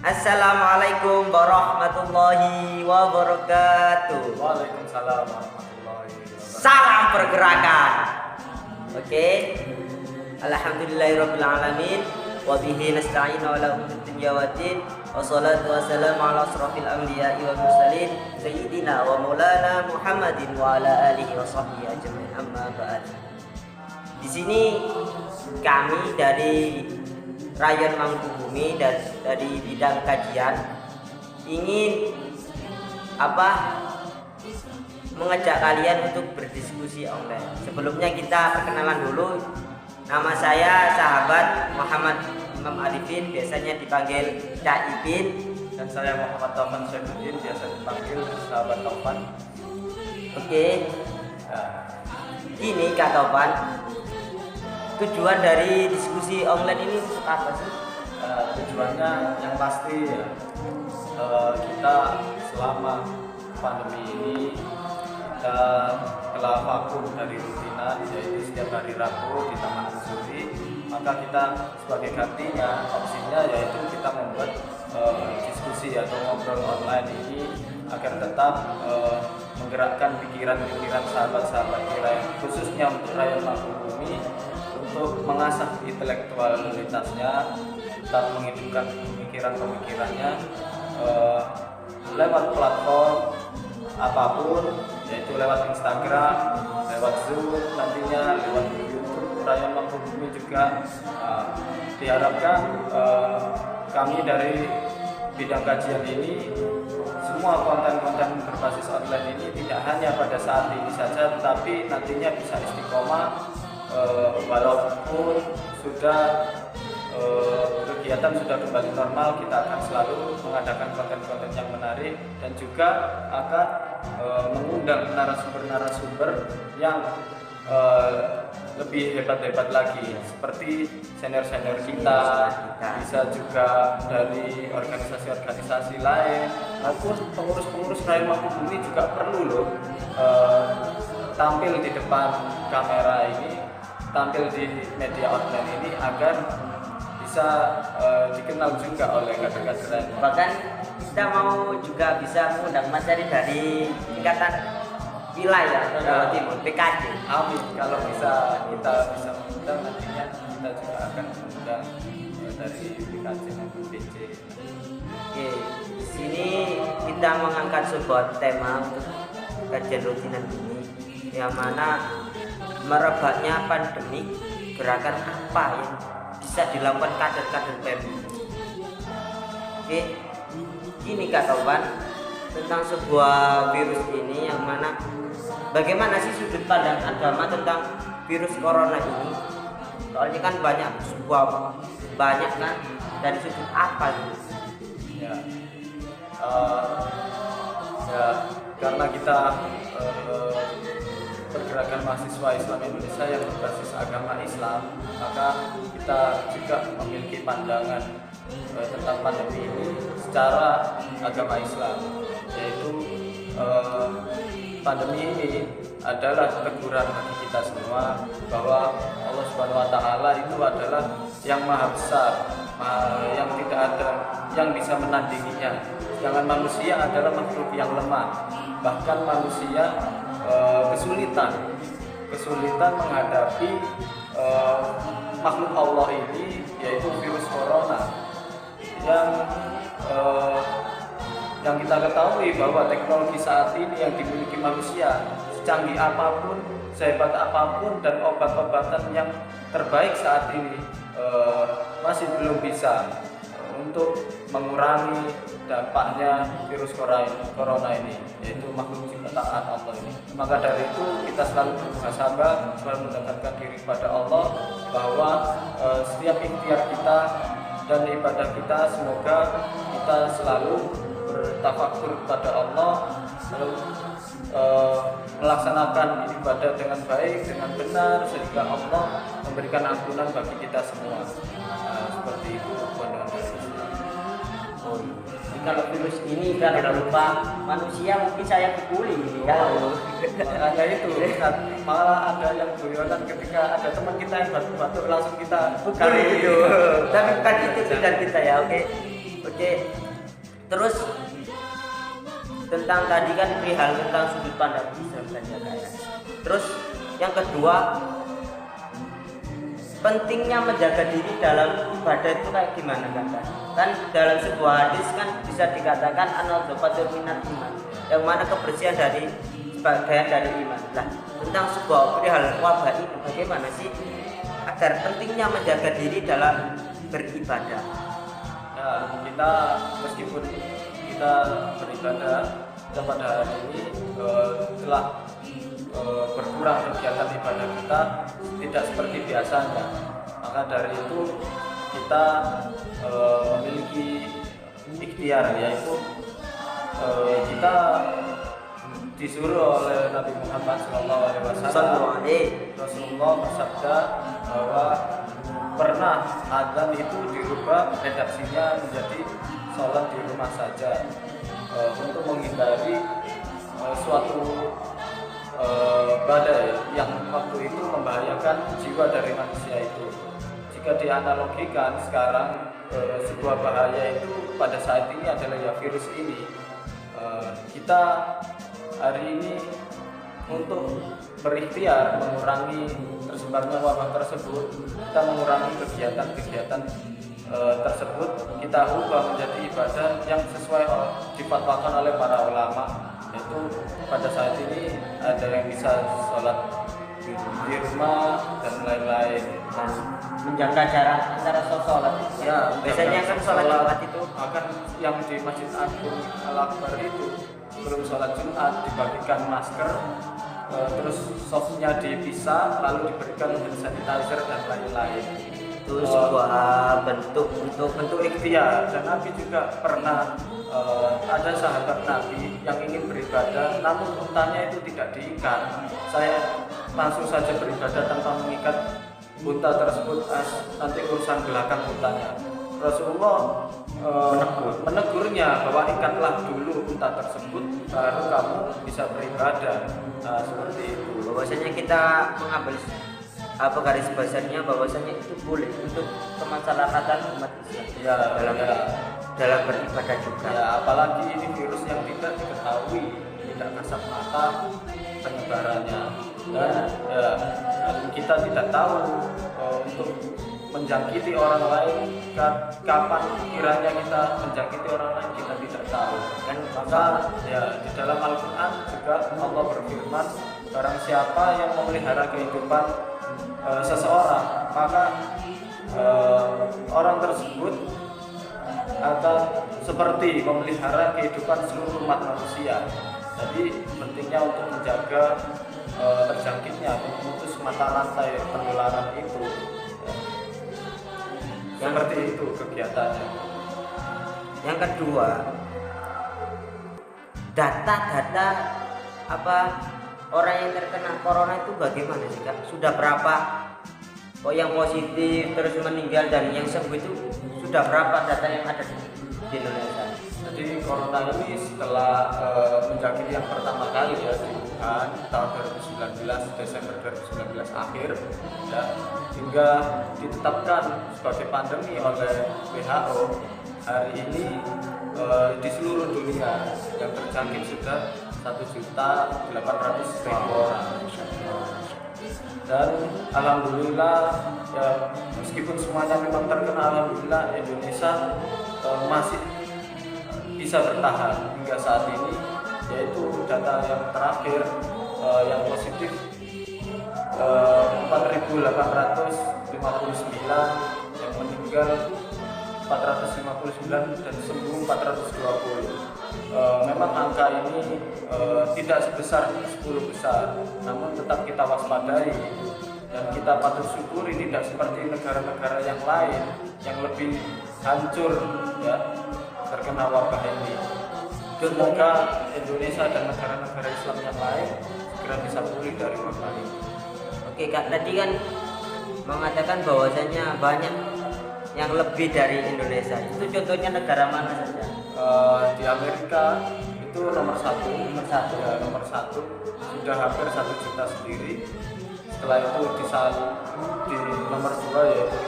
Assalamualaikum warahmatullahi wabarakatuh. Waalaikumsalam warahmatullahi wabarakatuh. Salam pergerakan. Oke. Alhamdulillahirabbil alamin wa bihi nasta'inu ala umuri dunya waddin. Wassalatu wassalamu ala asrofil anbiya'i wal mursalin sayyidina wa maulana Muhammadin wa ala alihi wa sahbihi ajmain. Amma ba'd. Di sini kami dari Rayon Mangkubumi dan dari bidang kajian ingin mengajak kalian untuk berdiskusi online. Sebelumnya kita perkenalan dulu. Nama saya sahabat Muhammad Imam Arifin, biasanya dipanggil Cak Ipin. Dan saya Muhammad Taufan Syaifuddin, biasa dipanggil sahabat Taufan. Oke. Ini Kak Taufan, tujuan dari diskusi online ini untuk apa sih? Tujuannya yang pasti ya, kita selama pandemi ini kita telah vakum dari rutinan, yaitu setiap hari Rabu di Taman Suri. Maka kita sebagai gantinya, opsinya yaitu kita membuat diskusi atau ngobrol online ini agar tetap menggerakkan pikiran-pikiran sahabat-sahabat kita, khususnya untuk rakyat Mangkubumi, untuk mengasah intelektualitasnya, tetap menghidupkan pemikiran-pemikirannya lewat platform apapun, yaitu lewat Instagram, lewat Zoom, nantinya lewat YouTube Rayon Mangkubumi juga. Diharapkan kami dari bidang kajian ini, semua konten-konten berbasis online ini tidak hanya pada saat ini saja, tetapi nantinya bisa istiqomah. Walaupun sudah kegiatan sudah kembali normal, kita akan selalu mengadakan konten-konten yang menarik dan juga akan mengundang narasumber-narasumber yang lebih hebat-hebat lagi, seperti senior-senior kita, bisa juga dari organisasi-organisasi lain, maupun pengurus-pengurus Rayon Mangkubumi juga perlu loh tampil di depan kamera ini, tampil di media online ini agar bisa dikenal juga oleh kader-kader lain. Bahkan kita mau juga bisa mengundang materi dari tingkatan wilayah atau Jawa Timur, PKJ. Amin. Kalau bisa kita bisa mengundang, nantinya kita juga akan mengundang dari PKJ maupun PC. Oke, di sini kita mengangkat sebuah tema untuk kajian rutinan ini, yang mana merebaknya pandemi, gerakan apa yang bisa dilakukan kader-kader PMI. Oke, ini Kak Taufan, tentang sebuah virus ini, yang mana bagaimana sih sudut pandang agama tentang virus corona ini? Soalnya kan banyak kan, dari sudut apa gitu? Ya, karena kita pergerakan mahasiswa Islam Indonesia yang berbasis agama Islam, maka kita juga memiliki pandangan tentang pandemi ini secara agama Islam, yaitu pandemi ini adalah teguran bagi kita semua bahwa Allah Subhanahu wa taala itu adalah yang maha besar, yang tidak ada yang bisa menandinginya. Sedangkan manusia adalah makhluk yang lemah. Bahkan manusia kesulitan menghadapi makhluk Allah ini, yaitu virus corona, yang kita ketahui bahwa teknologi saat ini yang dimiliki manusia, secanggih apapun, sehebat apapun, dan obat-obatan yang terbaik saat ini masih belum bisa untuk mengurangi dampaknya virus corona ini, yaitu makhluk ciptaan Allah ini. Maka dari itu kita selalu bermuhasabah, selalu mendekatkan diri kepada Allah, bahwa setiap ikhtiar kita dan ibadah kita, semoga kita selalu bertafakur kepada Allah, selalu melaksanakan ibadah dengan baik, dengan benar, sehingga Allah memberikan ampunan bagi kita semua. Seperti itu pandangan dari Islam. Kalau virus ini kalau berupa manusia, mungkin saya pukuli ya. Makanya itu malah ada yang guyonan ketika ada teman kita yang batuk-batuk langsung kita pukuli gitu. Tapi bukan itu tujuan kita ya, oke. Oke, terus tentang tadi kan perihal tentang sudut pandang Islam dan ya. Terus yang kedua, pentingnya menjaga diri dalam ibadah itu kayak gimana kan dalam sebuah hadis kan bisa dikatakan an-nadzafatul minal iman, yang mana kebersihan dari sebagian dari iman. Nah, tentang sebuah perihal wabah ini bagaimana sih agar pentingnya menjaga diri dalam beribadah? Ya, kita meskipun kita beribadah pada hari ini telah berkurang kegiatan ibadah kita tidak seperti biasanya, maka dari itu kita memiliki ikhtiar, yaitu kita disuruh oleh Nabi Muhammad SAW. Rasulullah bersabda bahwa pernah adzan itu dirubah redaksinya menjadi sholat di rumah saja, untuk menghindari suatu badai yang waktu itu membahayakan jiwa dari manusia itu. Jika dianalogikan sekarang, sebuah bahaya itu pada saat ini adalah ya virus ini. Kita hari ini untuk berikhtiar mengurangi tersebarnya wabah tersebut, kita mengurangi kegiatan-kegiatan tersebut, kita ubah menjadi ibadah yang sesuai difatwakan oleh para ulama, yaitu pada saat ini ada yang bisa sholat di rumah dan lain-lain, Dan menjaga jarak antara sholat. ya. Biasanya kan sholat Jumat itu akan yang di Masjid Agung Al-Akbar itu belum sholat Jumat dibagikan masker, terus softnya dipisah, lalu diberikan hand sanitizer dan lain-lain. itu sebuah bentuk Ikhtiar. Dan Nabi juga pernah ada sahabat Nabi yang ingin beribadah, namun untanya itu tidak diikat. Saya langsung saja beribadah tanpa mengikat unta tersebut, nanti urusan belakang untanya. Rasulullah menegurnya bahwa ikatlah dulu unta tersebut, baru kamu bisa beribadah. Nah, seperti itu. bahwasanya kita mengambil garis besarnya bahwasanya itu boleh untuk kemasyarakatan umat Islam Ya, dalam beribadah juga. ya, apalagi ini virus yang tidak diketahui, tidak kasat mata penyebarannya, dan kita tidak tahu untuk menjangkiti orang lain kapan kiranya kita menjangkiti orang lain, kita tidak tahu kan. Maka ya di dalam Al-Quran juga Allah berfirman, barang siapa yang memelihara kehidupan seseorang, maka orang tersebut akan seperti memelihara kehidupan seluruh umat manusia. Jadi pentingnya untuk menjaga terjangkitnya, memutus mata rantai penularan itu. Seperti itu kegiatannya. Yang kedua, data-data orang yang terkena corona itu bagaimana sih Kak? Sudah berapa yang positif terus meninggal dan yang sembuh itu sudah berapa data yang ada di Indonesia? Jadi corona ini setelah menjangkit yang pertama kali ya di Wuhan tahun 2019, Desember 2019 akhir ya, hingga ditetapkan sebagai pandemi oleh WHO, hari ini di seluruh dunia yang terjangkit sudah 1.800.000 orang. Dan alhamdulillah ya, meskipun semuanya memang terkena, alhamdulillah Indonesia masih bisa bertahan hingga saat ini, yaitu data yang terakhir yang positif 4.859, yang meninggal 459 dan sembuh 420. Memang angka ini tidak sebesar 10 besar, namun tetap kita waspadai dan kita patut syukuri tidak seperti negara-negara yang lain yang lebih hancur ya terkena wabah ini. Semoga Indonesia dan negara-negara Islam yang lain segera bisa pulih dari wabah ini. Oke Kak, tadi kan mengatakan bahwasanya banyak yang lebih dari Indonesia. Itu contohnya negara mana saja? Di Amerika itu nomor satu ya, nomor satu sudah hampir 1 juta sendiri. Setelah itu di nomor 2 yaitu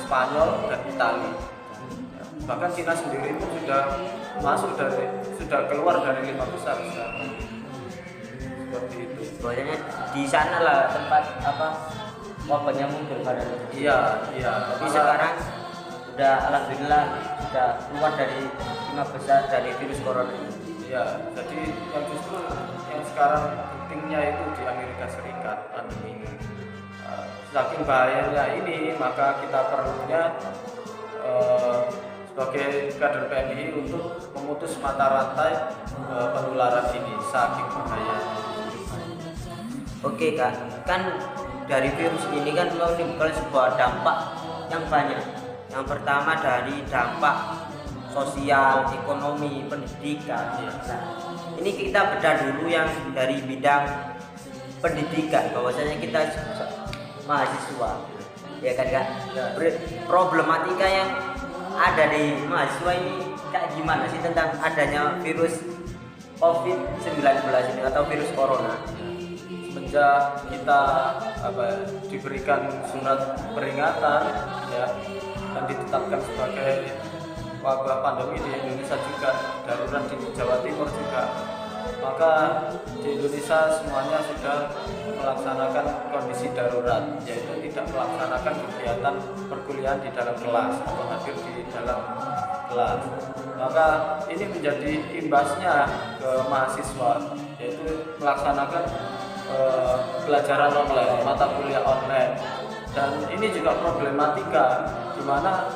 Spanyol dan Italia. bahkan Cina sendiri pun sudah keluar dari 5 besar sekarang. Seperti itu. Bahwasanya di sana lah tempat wabahnya muncul pada Iya. tapi sekarang udah alhamdulillah sudah keluar dari 5 besar dari virus corona ini. Ya, jadi yang justru yang sekarang pentingnya itu di Amerika Serikat pandemi ini. Saking bahayanya ini, maka kita perlunya sebagai kader PMI untuk memutus mata rantai penularan ini, saking bahayanya. Oke Kak, kan dari virus ini kan menimbulkan sebuah dampak yang banyak. Yang pertama dari dampak sosial, ekonomi, pendidikan. Nah, ini kita bedah dulu yang dari bidang pendidikan, bahwasanya kita mahasiswa, ya kan Kak? Problematika yang ada di mahasiswa ini kayak gimana sih tentang adanya virus COVID-19 ini atau virus corona? Semenjak kita diberikan surat peringatan ya, dan ditetapkan sebagai wabah pandemi di Indonesia juga, darurat di Jawa Timur juga, maka di Indonesia semuanya sudah melaksanakan kondisi darurat, yaitu tidak melaksanakan kegiatan perkuliahan di dalam kelas atau hadir di dalam kelas. Maka ini menjadi imbasnya ke mahasiswa, yaitu melaksanakan pelajaran online, mata kuliah online. Dan ini juga problematika di mana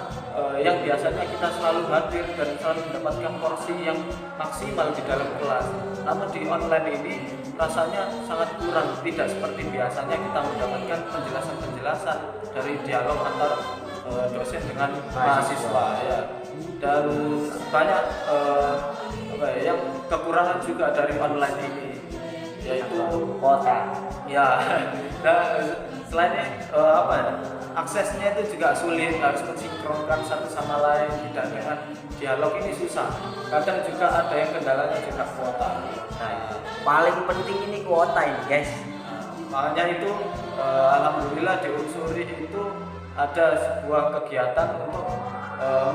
yang biasanya kita selalu hadir dan selalu mendapatkan porsi yang maksimal di dalam kelas, namun di online ini rasanya sangat kurang, tidak seperti biasanya kita mendapatkan penjelasan-penjelasan dari dialog antar dosen dengan mahasiswa ya. Dan banyak yang kekurangan juga dari online ini, yaitu Kota. ya. Nah, selain aksesnya itu juga sulit, harus mensinkronkan satu sama lain, tidak dengan dialog ini susah. Kadang juga ada yang kendalanya juga kuota. Nah, paling penting ini kuota ini guys. Makanya itu alhamdulillah di Unsuri itu ada sebuah kegiatan untuk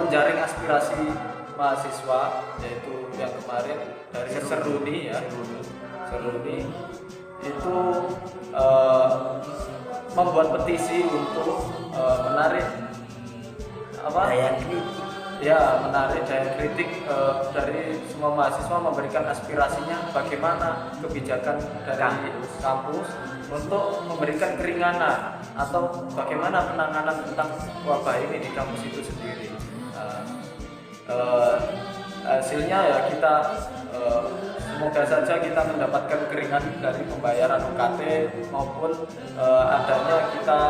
menjaring aspirasi mahasiswa, yaitu yang kemarin dari Seruni ya. Seruni itu membuat petisi untuk menarik menarik daya kritik dari semua mahasiswa, memberikan aspirasinya bagaimana kebijakan dari kampus untuk memberikan keringanan atau bagaimana penanganan tentang wabah ini di kampus itu sendiri. Hasilnya ya kita semoga saja kita mendapatkan keringanan dari pembayaran UKT maupun adanya kita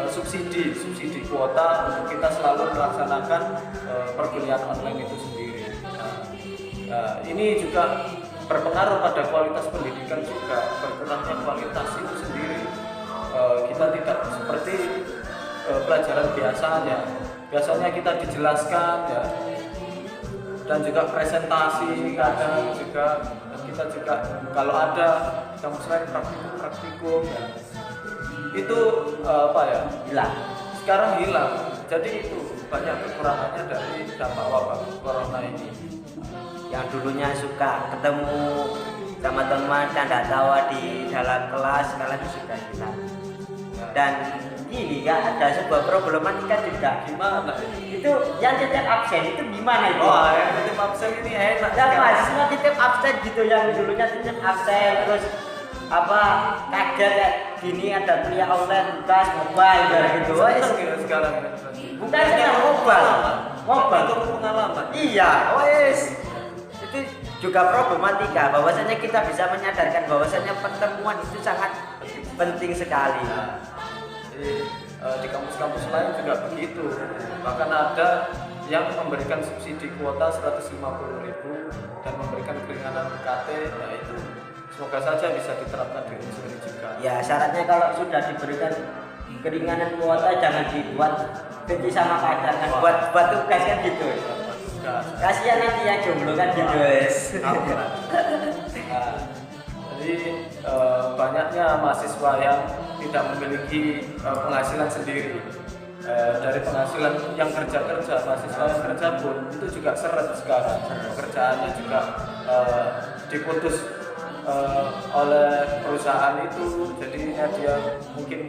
subsidi kuota untuk kita selalu melaksanakan perkuliahan online itu sendiri. Ini juga berpengaruh pada kualitas pendidikan juga, berkurangnya kualitas itu sendiri. Kita tidak seperti pelajaran biasanya. Biasanya kita dijelaskan ya, dan juga presentasi, kadang juga kita juga kalau ada kampus lain praktikum ya, itu hilang. Sekarang hilang. Jadi itu banyak kekurangannya dari dampak wabah corona ini. Yang dulunya suka ketemu sama teman canda tawa di dalam kelas, sekarang sudah hilang. Dan ini kan ada sebuah problematika juga. Gimana ini? Itu yang titip absen itu gimana itu? Oh, yang titip absen ini enak. Ya mahasiswa titip absen gitu, yang dulunya titip absen terus kaget ya gini ada kuliah online tugas mobile gitu. Sekarang bukan sekarang mobile itu pengalaman. Iya, itu juga problematika, bahwasanya kita bisa menyadarkan bahwasanya pertemuan itu sangat penting sekali. Jadi di kampus-kampus lain juga begitu. Bahkan ada yang memberikan subsidi kuota 150.000 dan memberikan keringanan UKT, ya itu semoga saja bisa diterapkan di Unsuri juga. Ya syaratnya kalau sudah diberikan keringanan kuota jangan dibuat benci sama pacar kan, buat tugas kan gitu. Kasihan nanti yang jomblo kan gitu guys. Jadi banyaknya mahasiswa yang tidak memiliki penghasilan sendiri, dari penghasilan yang kerja mahasiswa yang kerja pun itu juga seret sekarang, pekerjaannya juga diputus oleh perusahaan itu, jadinya dia mungkin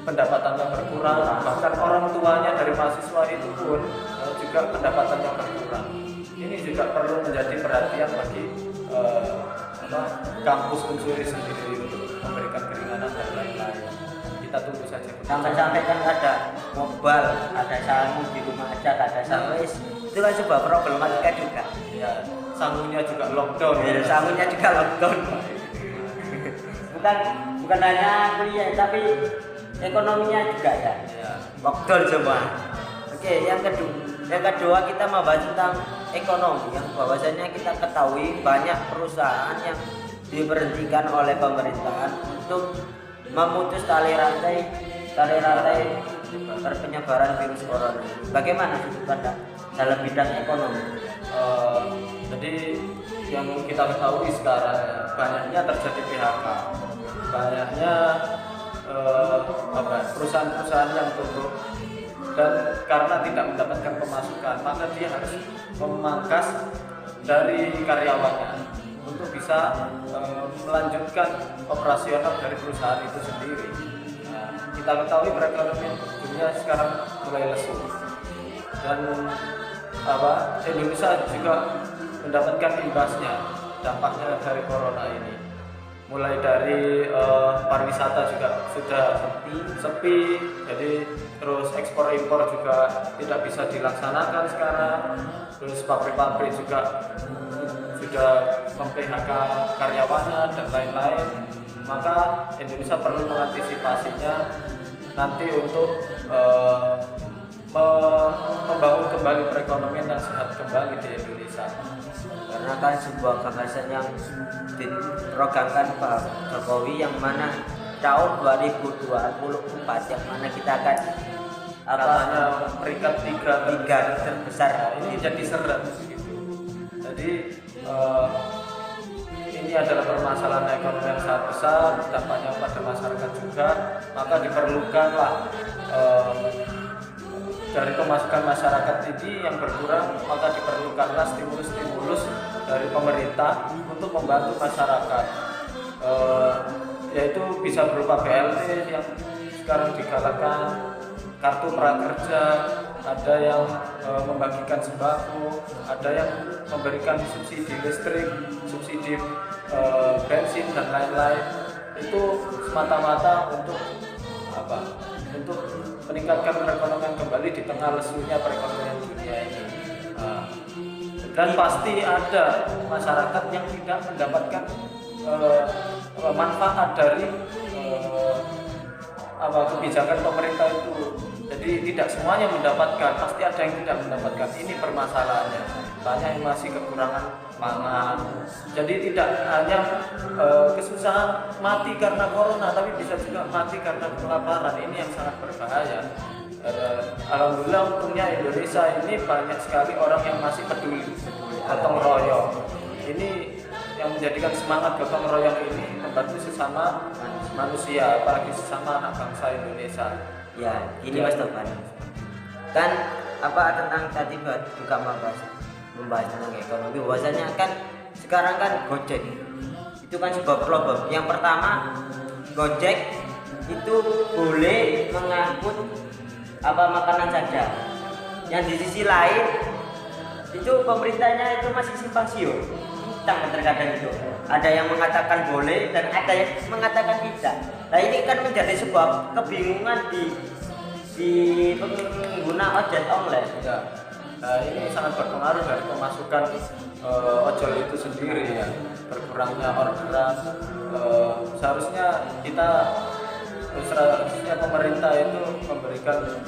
pendapatannya berkurang, bahkan orang tuanya dari mahasiswa itu pun juga pendapatannya berkurang. Ini juga perlu menjadi perhatian bagi kampus Unsuri sendiri untuk memberikan keringanan dan lain-lain. Kita tunggu saja. Sampai-sampai kan ada mobile, ada sangu di rumah aja, ada sawis. Itu kan sebuah problematika juga. Ya, sangunya juga lockdown. Ya, sangunya juga lockdown. bukan hanya kuliah tapi ekonominya juga ya. Lockdown semua. Oke, yang kedua kita membahas tentang ekonomi, yang bahwasanya kita ketahui banyak perusahaan yang diberhentikan oleh pemerintahan untuk memutus tali rantai penyebaran virus corona. Bagaimana sudut pandang dalam bidang ekonomi? Jadi yang kita ketahui sekarang banyaknya terjadi PHK, banyaknya perusahaan-perusahaan yang tutup, dan karena tidak mendapatkan pemasukan maka dia harus memangkas dari karyawannya untuk bisa melanjutkan operasional dari perusahaan itu sendiri. Kita ketahui perekonomian dunia sekarang mulai lesu, dan Indonesia juga mendapatkan imbasnya, dampaknya dari corona ini. Mulai dari pariwisata juga sudah sepi, jadi terus ekspor impor juga tidak bisa dilaksanakan sekarang, terus pabrik-pabrik juga sudah mem-PHK karyawannya dan lain-lain. Maka Indonesia perlu mengantisipasinya nanti untuk membangun kembali perekonomian yang sehat kembali di Indonesia. Karena kan sebuah gagasan yang diprogramkan Pak Jokowi yang mana tahun 2024 yang mana kita akan katanya peringkat tiga terbesar. Ini jadi seret gitu. Jadi ini adalah permasalahan ekonomi yang sangat besar, dampaknya pada masyarakat juga, maka diperlukanlah dari pemasukan masyarakat ini yang berkurang, maka diperlukanlah stimulus-stimulus dari pemerintah untuk membantu masyarakat, yaitu bisa berupa BLT yang sekarang digalakkan, kartu prakerja, ada yang membagikan sembako, ada yang memberikan subsidi listrik, subsidi bensin dan lain-lain. Itu semata-mata untuk apa? Untuk meningkatkan perekonomian kembali di tengah lesunya perekonomian dunia ini. Dan pasti ada masyarakat yang tidak mendapatkan manfaat dari kebijakan pemerintah itu. Jadi tidak semuanya mendapatkan, pasti ada yang tidak mendapatkan. Ini permasalahannya. Banyak yang masih kekurangan pangan. Jadi tidak hanya kesusahan mati karena corona, tapi bisa juga mati karena kelaparan. Ini yang sangat berbahaya. Alhamdulillah untungnya Indonesia ini banyak sekali orang yang masih peduli gotong royong. Ini yang menjadikan semangat gotong royong ini membantu sesama manusia, apalagi sesama anak bangsa Indonesia. Ya, ini Mas Topan. Kan tentang tadi juga membahas tentang ekonomi, bahwasanya kan sekarang kan Gojek itu kan sebuah problem. Yang pertama, Gojek itu boleh mengangkut makanan saja. Yang di sisi lain itu pemerintahnya itu masih simpang siur. Terkadang itu ada yang mengatakan boleh dan ada yang mengatakan tidak. Nah ini kan menjadi sebuah kebingungan di pengguna ojek online. Ya. Nah, ini sangat berpengaruh dari pemasukan ojol itu sendiri ya. Berkurangnya orderan. Seharusnya pemerintah itu memberikan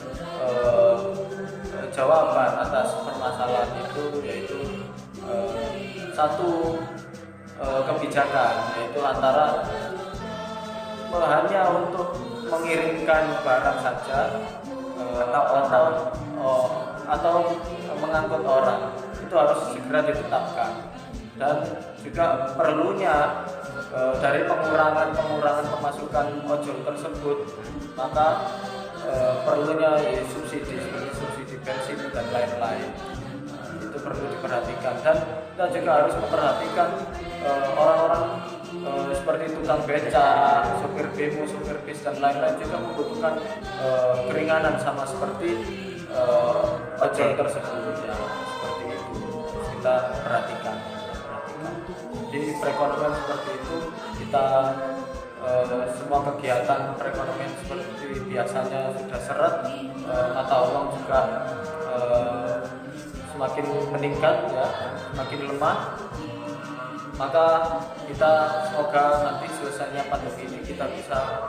jawaban atas permasalahan itu, yaitu satu kebijakan, yaitu antara hanya untuk mengirimkan barang saja atau mengangkut orang, itu harus segera ditetapkan. Dan juga perlunya dari pengurangan pemasukan ojol tersebut, maka perlunya subsidi seperti subsidi bensin dan lain-lain. Itu perlu diperhatikan, dan kita juga harus memperhatikan orang-orang seperti tukang beca, sopir bemo, sopir bis dan lain-lain juga membutuhkan keringanan sama seperti ojol tersebut ya, seperti itu kita perhatikan. Di perekonomian seperti itu kita semua kegiatan perekonomian seperti biasanya sudah seret, mata uang juga semakin meningkat ya, semakin lemah. Maka kita semoga nanti selesainya pandemi ini kita bisa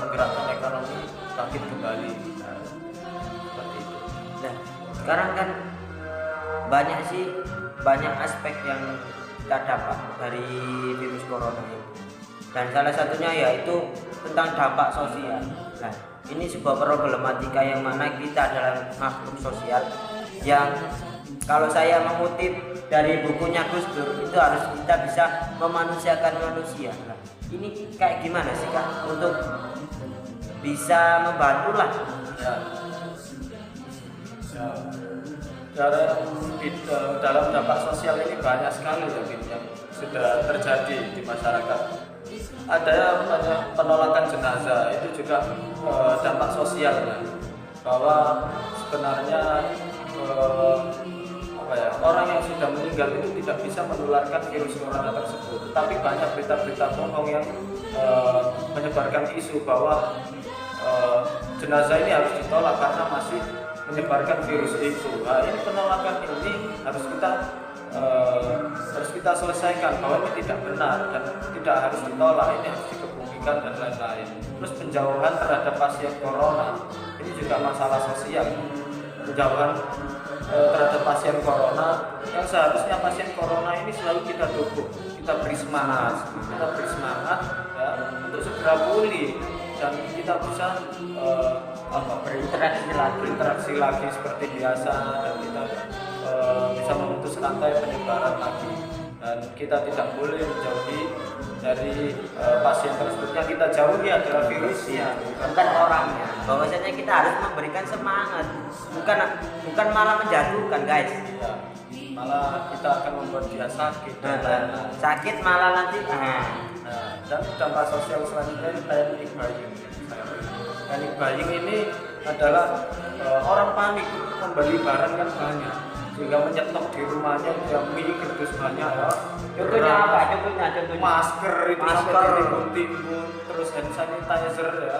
menggerakkan ekonomi bangkit kembali. Nah, seperti itu. Nah, sekarang kan banyak aspek yang kita dapat dari virus corona ini. Dan salah satunya yaitu tentang dampak sosial. Nah, ini sebuah problematika yang mana kita adalah makhluk sosial yang kalau saya mengutip dari bukunya Gus Dur, itu harus kita bisa memanusiakan manusia. Nah, ini kayak gimana sih Kak untuk bisa membantu lah? Dalam dampak sosial ini banyak sekali yang sudah terjadi di masyarakat. Ada banyak penolakan jenazah, itu juga dampak sosialnya, bahwa sebenarnya orang yang sudah meninggal itu tidak bisa menularkan virus corona tersebut. Tetapi banyak berita-berita bohong yang menyebarkan isu bahwa jenazah ini harus ditolak karena masih menyebarkan virus itu. Nah, ini penolakan ini harus kita selesaikan bahwa ini tidak benar dan tidak harus ditolak, ini harus dikebumikan dan lain-lain. Terus penjauhan terhadap pasien corona ini juga masalah sosial. Penjauhan terhadap pasien corona, yang seharusnya pasien corona ini selalu kita dukung, kita beri semangat ya, untuk segera pulih dan kita bisa berinteraksi lagi seperti biasa, dan kita bisa memutus rantai penyebaran lagi, dan kita tidak boleh menjauhi dari pasien tersebut. Yang kita jauhi adalah virusnya, bukan orangnya. Bahwasanya kita harus memberikan semangat, bukan malah menjatuhkan guys ya, malah kita akan membuat dia sakit sakit malah nanti dan dampak sosial selanjutnya panic buying. Panic buying ini adalah orang panik membeli barang kan banyak, sehingga menyetok di rumahnya yang mie kerdus banyak ya. Contohnya apa? Contohnya masker itu ditimbun, terus hand sanitizer ya,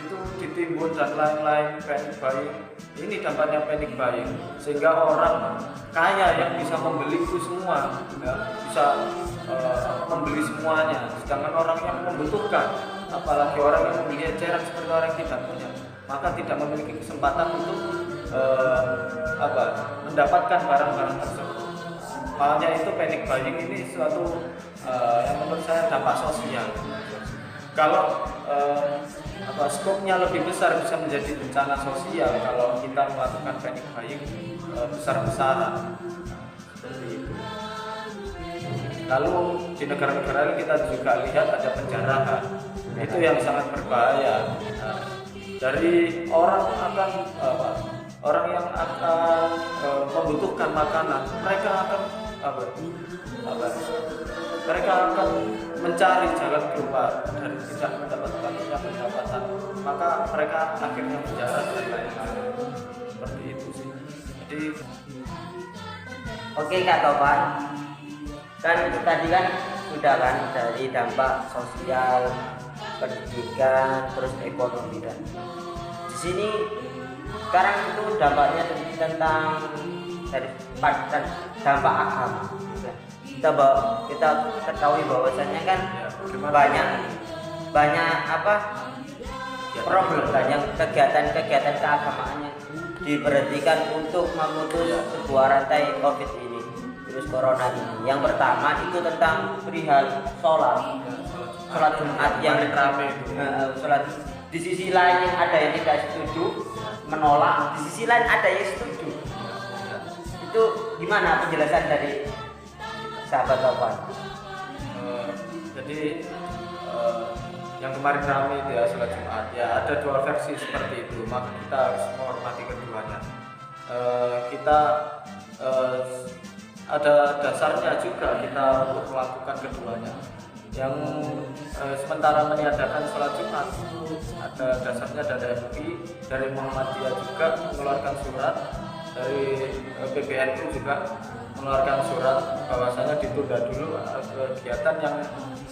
itu ditimbun dan lain-lain. Panic buying ini dampaknya panic buying, sehingga orang kaya yang bisa membeli itu semua ya, bisa membeli semuanya, sedangkan orang yang membutuhkan, apalagi orang yang membeli eceran seperti orang yang tidak punya, maka tidak memiliki kesempatan untuk mendapatkan barang-barang tersebut. Makanya itu panic buying ini suatu yang menurut saya dampak sosial. Kalau skopnya lebih besar bisa menjadi bencana sosial kalau kita melakukan panic buying besar-besaran seperti itu. Lalu di negara-negara kita juga lihat ada penjarahan, itu yang sangat berbahaya. Nah, dari orang yang akan membutuhkan makanan, mereka akan mereka akan mencari jalan keluar dan tidak mendapatkan pendapatan, maka mereka akhirnya menjara dan lain-lain. Seperti itu sih. Jadi oke Kak Topan, kan tadi kan sudah kan dari dampak sosial, pendidikan, terus ekonomi, dan di sini sekarang itu dampaknya tentang dari dampak agama. Kita ketahui bahwasannya kan banyak problem, banyak kegiatan keagamaan yang diberhentikan untuk memutus sebuah rantai COVID ini, virus corona ini. Yang pertama itu tentang perihal sholat Jumat yang sholat. Di sisi lain ada yang tidak setuju, menolak, di sisi lain ada yang setuju. Itu gimana penjelasan dari sahabat Topan? Jadi yang kemarin ramai itu ya sholat Jumat. Ya ada dua versi seperti itu, maka kita harus menghormati keduanya. Kita ada dasarnya juga kita untuk melakukan keduanya. Yang sementara meniadakan sholat Jumat itu ada dasarnya dari MUI, dari Muhammadiyah juga mengeluarkan surat, dari PBNU juga mengeluarkan surat bahwasanya ditunda dulu kegiatan yang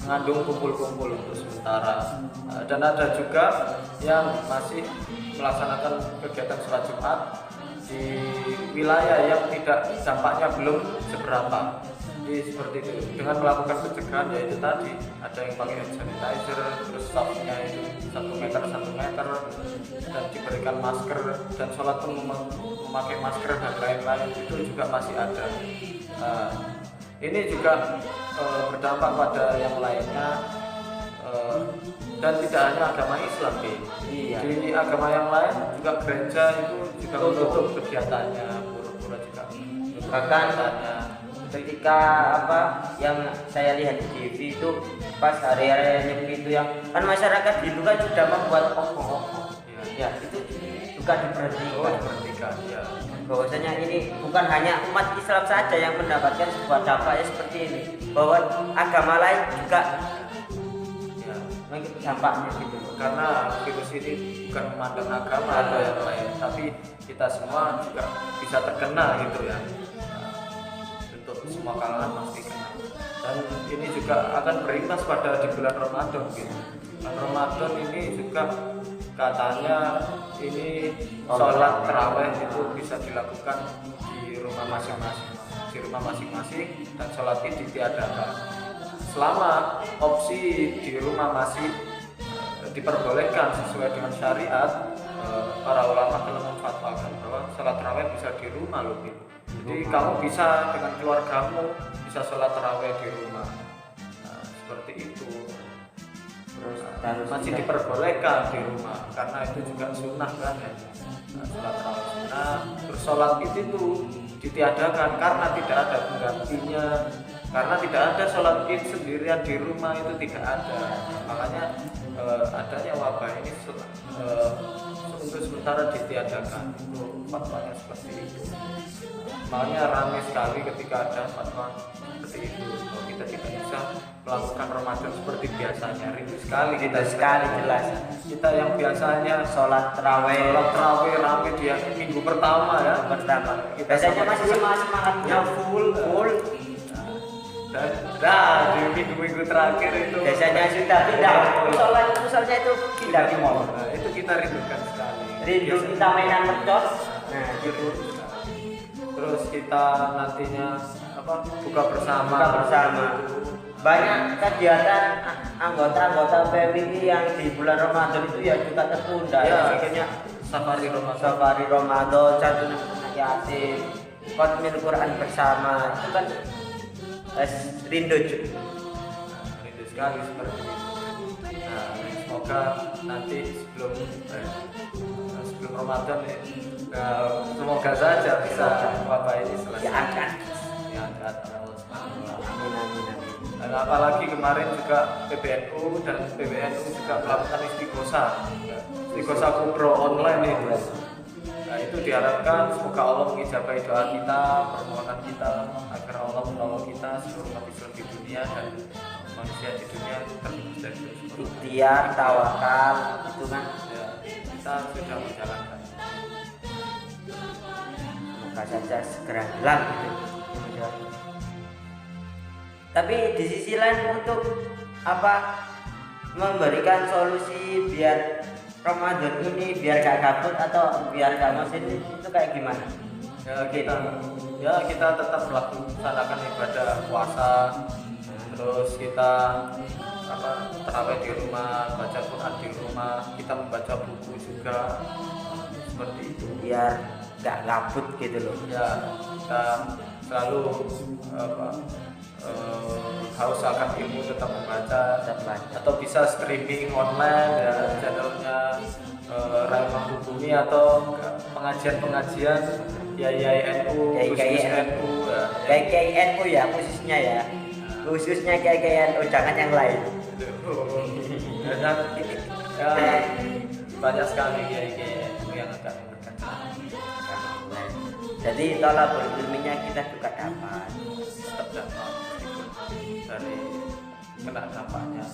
mengandung kumpul-kumpul untuk sementara. Dan ada juga yang masih melaksanakan kegiatan sholat Jumat di wilayah yang tidak dampaknya belum seberapa. Jadi seperti itu, dengan melakukan pencegahan yaitu tadi ada yang pakai hand sanitizer, terus staffnya itu 1 meter 1 meter, dan diberikan masker, dan sholat pun memakai masker dan lain-lain, itu juga masih ada. Ini juga berdampak pada yang lainnya, dan tidak hanya agama Islam, Iya. di agama yang lain juga gereja itu juga menutup kegiatannya, pura-pura juga Bahkan ketika apa yang saya lihat di TV itu pas hari-hari Nyepi itu yang kan masyarakat itu kan sudah membuat obong-obong ya itu juga diperhatikan ya. Bahwasanya ini bukan hanya umat Islam saja yang mendapatkan sebuah dampaknya seperti ini, bahwa agama lain juga Ya, dampaknya gitu. karena virus ini bukan memandang agama atau yang lain, tapi kita semua juga bisa terkena gitu ya. Untuk semua kalangan pasti kena. Dan ini juga akan berimbas pada di bulan Ramadan gitu. Bulan Ramadan ini juga katanya ini sholat tarawih itu bisa dilakukan di rumah masing-masing, dan sholat id ditiadakan. Selama opsi di rumah masih diperbolehkan sesuai dengan syariat, para ulama telah memfatwakan bahwa sholat tarawih bisa di rumah loh. Jadi kamu bisa dengan keluargamu bisa sholat tarawih di rumah. Nah, seperti itu. Terus masih diperbolehkan di rumah karena itu juga sunnah kan ya. Nah, sholat tarawih sunnah. Terus sholat itu ditiadakan karena tidak ada penggantinya. Karena tidak ada sholat id sendirian di rumah, itu tidak ada. Makanya adanya wabah ini untuk sementara ditiadakan. Itu fatwanya seperti itu. Makanya ramai sekali ketika ada fatwa seperti itu. Kalau kita tidak bisa melakukan Ramadan seperti biasanya, rindu sekali kita jelas. Kita yang biasanya Sholat tarawih ramai dia minggu pertama ya. Biasanya masih semangatnya full. Dan di minggu-minggu terakhir itu Biasanya sudah tidak. Musolanya itu tidak di mall. Nah, itu kita rindukan sekali. Rindu kita mainan mercos. Nah, Gitu. Terus kita nantinya buka bersama. Banyak kegiatan anggota PMI yang di bulan Ramadan itu ya juga tertunda. Ya, Akhirnya safari Ramadan, santunan yatim, khotmil Quran bersama. Itu kan rindu sekali seperti itu. Nah, semoga nanti sebelum Ramadan semoga saja bisa wabah ini selesai. diangkat. Amin. Dan apalagi kemarin juga PBNU dan PBNU juga melakukan istighosah kubro online itu. Nah, itu diharapkan semoga Allah mengijabahi doa kita, permohonan kita, agar Allah menolong kita seluruh umat Islam di dunia dan manusia di dunia terbebas dari virus corona. Ikhtiar, tawakal, itu kan Ya, kita sudah menjalankan. semoga saja segera hilang gitu. Tapi di sisi lain untuk memberikan solusi biar Ramadan ini biar gak kabut atau biar gak mosin itu kayak gimana? Ya kita tetap melaksanakan ibadah puasa, terus kita tarawih di rumah, baca Quran di rumah, kita membaca buku juga, seperti itu. Biar gak gabut gitu loh. Ya, kita selalu harus akan ilmu tetap membaca, atau bisa streaming online ya, channelnya Rahimah Bumi atau pengajian YNU, khusus NU KKNU ya khususnya ya. Khususnya KKNU, jangan yang lain. Dan ini ya, banyak sekali kiai-kiai yang akan memberikan ceramah. Jadi tolabul ilminya kita juga dapat. Tetap dapat meskipun dari kena dampaknya.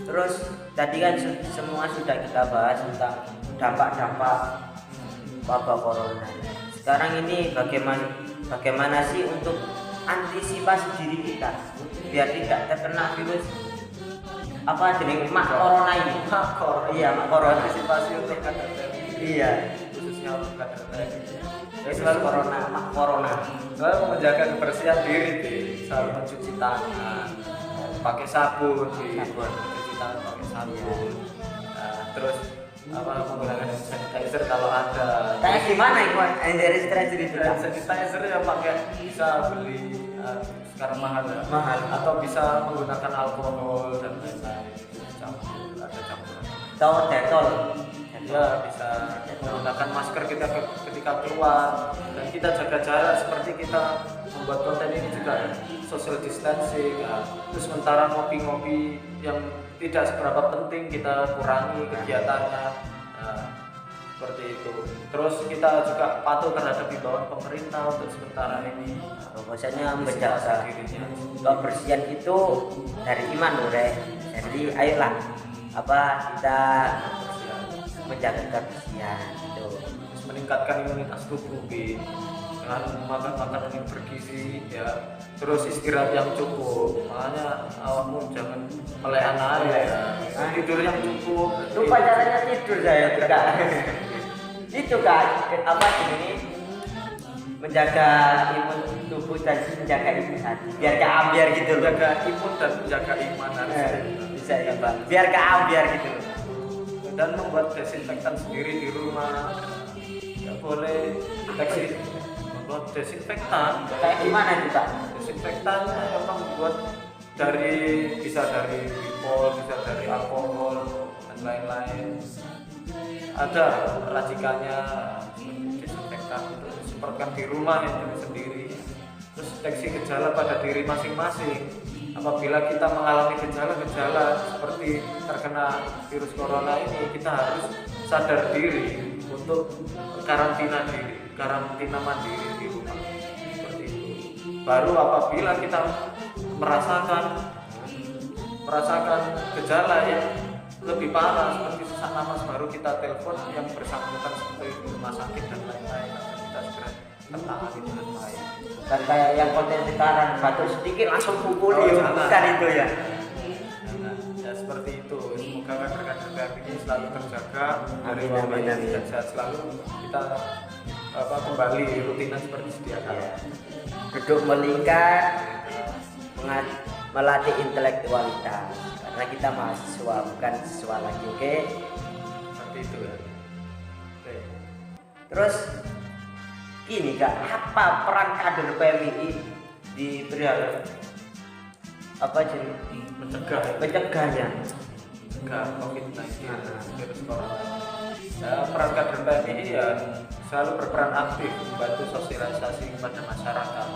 Terus tadi kan semua sudah kita bahas tentang dampak-dampak wabah corona. Sekarang ini bagaimana sih untuk antisipasi diri kita biar tidak terkena virus apa jenis mak corona ini? Iya, mak corona. Antisipasi untuk kader Iya, khususnya untuk kader ya, selalu corona, mak corona. selalu menjaga kebersihan diri deh, selalu mencuci tangan, pakai sabun, mencuci tangan pakai sabun. Nah, terus apa menggunakan hand sanitizer kalau ada. Kayak gimana itu? Sanitizer itu? Hand sanitizer ya pakai bisa beli sekarang mahal ya. Mahal. Atau bisa menggunakan alkohol dan lain-lain. Ada campuran. Tahu detol. Ya bisa menggunakan masker kita ketika keluar dan kita jaga jarak seperti kita membuat konten ini juga ya, social distancing ya. Terus sementara ngopi-ngopi yang tidak seberapa penting kita kurangi kegiatannya seperti itu. Terus kita juga patuh terhadap himbauan pemerintah untuk sementara ini. Bahwasanya menjaga kebersihan itu dari iman loh, Rek. Jadi ayolah kita menjaga kebersihan itu. Terus meningkatkan imunitas tubuh dengan makan makanan yang bergizi ya. Terus istirahat yang cukup. Makanya awakmu jangan melehan aja ya. Tidur yang cukup. Lupa caranya tidur saya juga. Itu kan apa ini menjaga imun tubuh dan menjaga imun hati biar gak ambiar gitu loh. Menjaga imun dan menjaga iman harus bisa ya Bang, biar gak ambiar gitu loh. Dan membuat desinfektan sendiri di rumah. Ya boleh deteksi membuat desinfektan Kayak gimana itu Pak? desinfektan memang buat bisa dari Wipol, bisa dari alkohol dan lain-lain. Ada racikannya desinfektan untuk disemprotkan di rumah itu sendiri. Terus deteksi gejala pada diri masing-masing. Apabila kita mengalami gejala-gejala seperti terkena virus corona ini, kita harus sadar diri untuk karantina mandiri di rumah. Seperti itu. Baru apabila kita merasakan gejala yang lebih parah seperti sesak napas, baru kita telepon yang bersangkutan seperti rumah sakit dan lain-lain. Kita segera tertangani dengan baik. Dan kayak yang konten sekarang batuk sedikit langsung pukul bukan itu ya. Ya seperti itu. Semoga kader-kader ini selalu terjaga dari Amin, wabah amin, ini amin. dan sehat selalu. Kita kembali rutinan seperti sedia kala. Duduk melingkar, melatih intelektualitas karena kita mahasiswa bukan siswa lagi, oke? Seperti itu ya. Oke. Terus gini Kak, apa peran kader PMI di perihal apa jadi mencegahnya? Mencegah COVID-19 virus corona. Ya, peran kader PMI ya selalu berperan aktif membantu sosialisasi kepada masyarakat,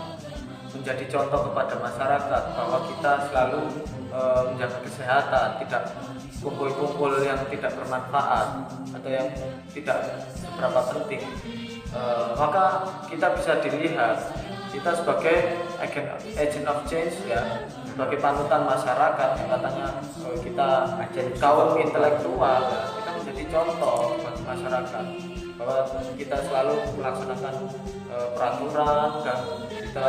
menjadi contoh kepada masyarakat bahwa kita selalu menjaga kesehatan, tidak kumpul-kumpul yang tidak bermanfaat atau yang tidak seberapa penting. Maka kita bisa dilihat kita sebagai agent of change ya, sebagai panutan masyarakat yang katanya kita kaum intelektual ya, kita menjadi contoh bagi masyarakat bahwa kita selalu melaksanakan peraturan dan kita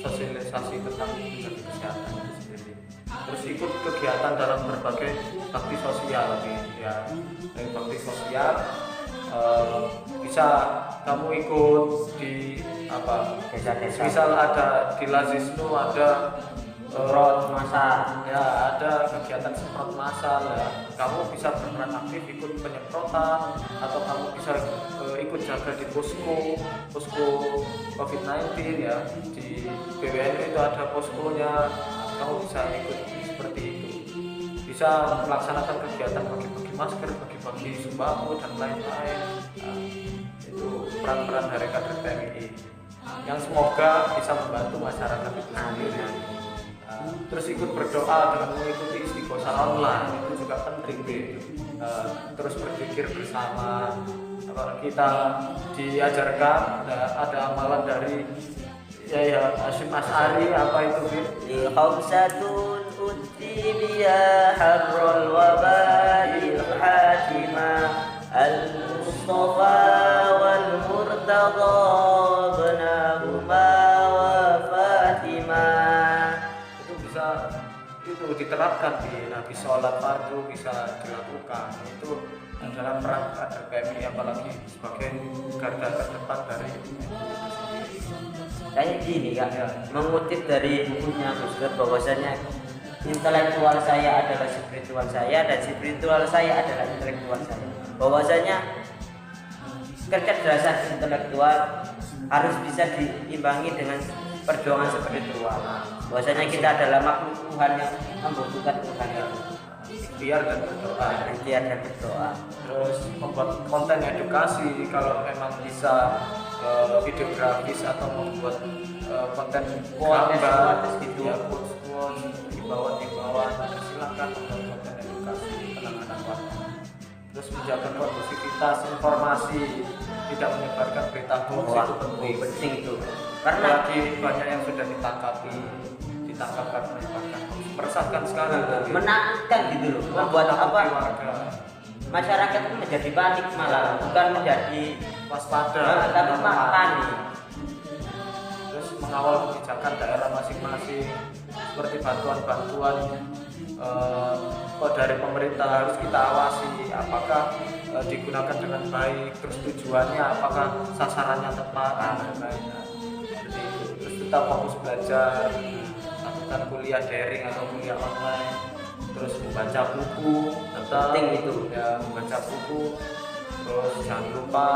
sosialisasi tentang menjaga kesehatan itu sendiri. Terus ikut kegiatan dalam berbagai bakti sosial ya, dari bakti sosial bisa kamu ikut di Desa-desa. misal ada di Lazisnu ada Semprot masal. ya ada kegiatan semprot massal ya, kamu bisa berperan aktif ikut penyemprotan atau kamu bisa ikut jaga di posko COVID-19 ya, di BWN itu ada poskonya, kamu bisa ikut seperti itu, bisa melaksanakan kegiatan bagi-bagi masker, bagi-bagi sembako dan lain-lain. Nah, itu peran-peran dari kader PMI yang semoga bisa membantu masyarakat itu sendiri. terus ikut berdoa dengan mengikuti istighosah online itu juga penting gitu. Terus berpikir bersama, kita diajarkan ada amalan dari ya Hasyim Asy'ari apa itu gitu. Khamsatun uti biya harrul wabail hatima al-mustafa wal murtada ibnahuma wa Fatimah. Itu bisa diterapkan di Nabi sholat fardu bisa dilakukan. Itu adalah peran kader PMI apalagi sebagai garda terdepan dari Kayak gini Kak, mengutip dari bukunya Gus Dur bahwasanya intelektual saya adalah spiritual saya dan spiritual saya adalah intelektual saya. Bahwasanya kecerdasan intelektual harus bisa diimbangi dengan perjuangan spiritual. Bahwasanya kita adalah makhluk Tuhan yang membutuhkan Tuhan itu. ikhtiar dan berdoa. Ikhtiar dan berdoa. Terus membuat konten edukasi kalau memang bisa videografis atau membuat konten gambar gitu ya, quotes himbauan silakan membuat konten edukasi penanganan waktu. Terus menjaga kondusivitas informasi, tidak menyebarkan berita hoax itu penting itu. Karena lagi banyak yang sudah ditangkap karena menyebarkan hoax. Meresahkan sekali, menakutkan gitu loh, membuat apa warga. Masyarakat itu menjadi panik malah, bukan menjadi waspada, tapi panik. Terus mengawal kebijakan daerah masing-masing, seperti bantuan-bantuan dari pemerintah harus kita awasi apakah digunakan dengan baik, terus tujuannya apakah sasarannya tepat dan lain-lain. Jadi terus tetap fokus belajar, lakukan kuliah daring atau kuliah online, terus membaca buku, tetap penting itu ya, membaca buku. Terus jangan lupa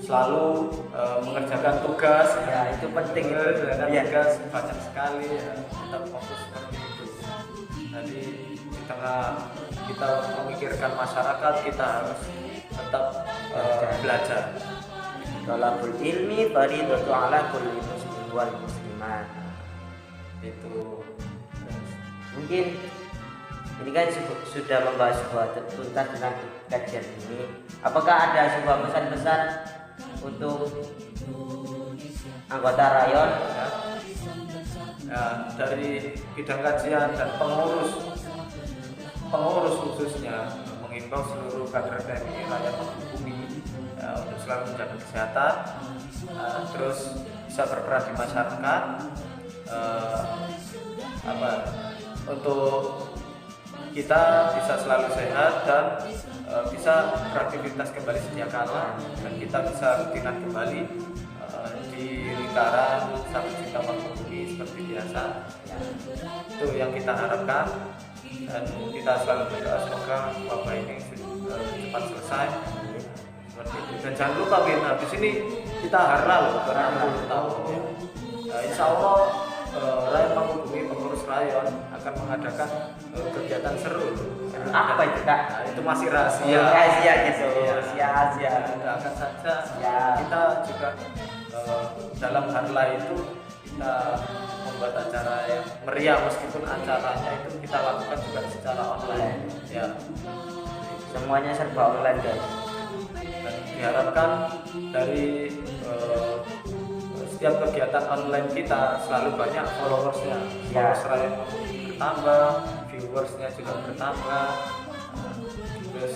selalu mengerjakan tugas ya, itu penting itu tugas banyak sekali ya, tetap fokus seperti itu. Jadi di tengah kita memikirkan masyarakat, kita harus tetap belajar. Talabul ilmi fardhatun ala kulli muslim wal muslimat. Itu Mungkin ini kan sudah membahas sebuah tuntas tentang kajian ini. Apakah ada sebuah pesan-pesan untuk anggota rayon ya, dari bidang kajian dan pengurus khususnya mengimbau seluruh kader PMI rakyat bumi ya, untuk selalu menjaga kesehatan, terus bisa berperan di masyarakat, untuk kita bisa selalu sehat dan bisa beraktivitas kembali sedia kala, dan kita bisa rutinan kembali di lingkaran 1 juta bumi seperti biasa. Itu yang kita harapkan, dan kita selalu berdoa semoga wabah ini cepat selesai seperti itu. Dan jangan lupa habis ini kita harla loh ke 60 tahun ya. Insya Allah Rayon Mangkubumi pengurus rayon akan mengadakan kegiatan seru. apa itu Kak? Nah, itu masih rahasia. Rahasia gitu. Rahasia. Rahasia. Doakan saja. Ya. Kita juga dalam harla itu kita membuat acara yang meriah, meskipun acaranya itu kita lakukan juga secara online. Ya. Semuanya serba online guys. Dan diharapkan dari setiap kegiatan online kita selalu banyak followersnya, Ya. followers bertambah, viewersnya juga bertambah, terus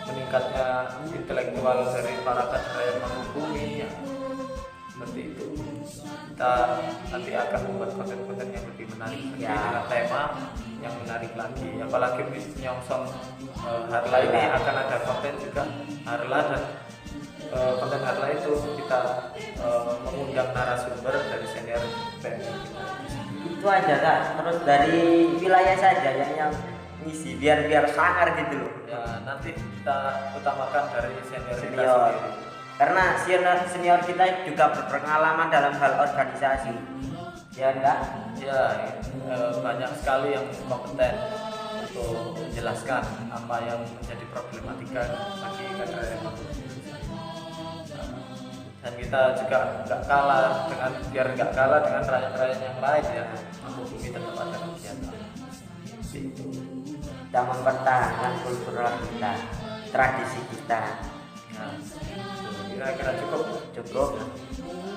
meningkatnya intelektual dari para kader yang menghubungi ya. Seperti itu, kita nanti akan membuat konten-konten yang lebih menarik lagi, dengan tema yang menarik lagi, apalagi menyongsong harla ini akan ada konten juga harla, dan konten harla itu kita mengundang narasumber dari senior PMI kita. Itu aja Kak, terus dari wilayah saja yang ngisi biar sangar gitu loh. Ya, nanti kita utamakan dari senior kita Senior. sendiri. Karena senior kita juga berpengalaman dalam hal organisasi. Ya enggak? Ya, banyak sekali yang kompeten untuk menjelaskan apa yang menjadi problematika bagi kader yang dan kita juga nggak kalah dengan rakyat-rakyat yang lain ya, Mangkubumi tetap ada kegiatan seperti itu. Kita mempertahankan kultural kita, tradisi kita. Nah, kira-kira cukup.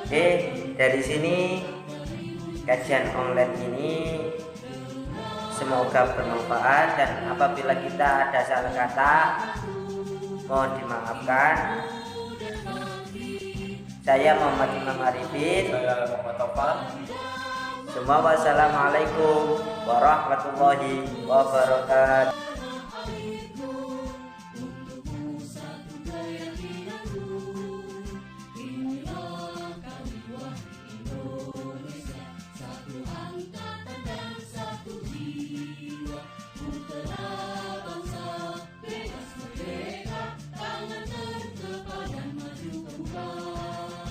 Oke, dari sini kajian online ini semoga bermanfaat, dan apabila kita ada salah kata mohon dimaafkan. Saya Muhammad Imam Arifin. Saya Muhammad Taufan. Semua wassalamualaikum warahmatullahi wabarakatuh.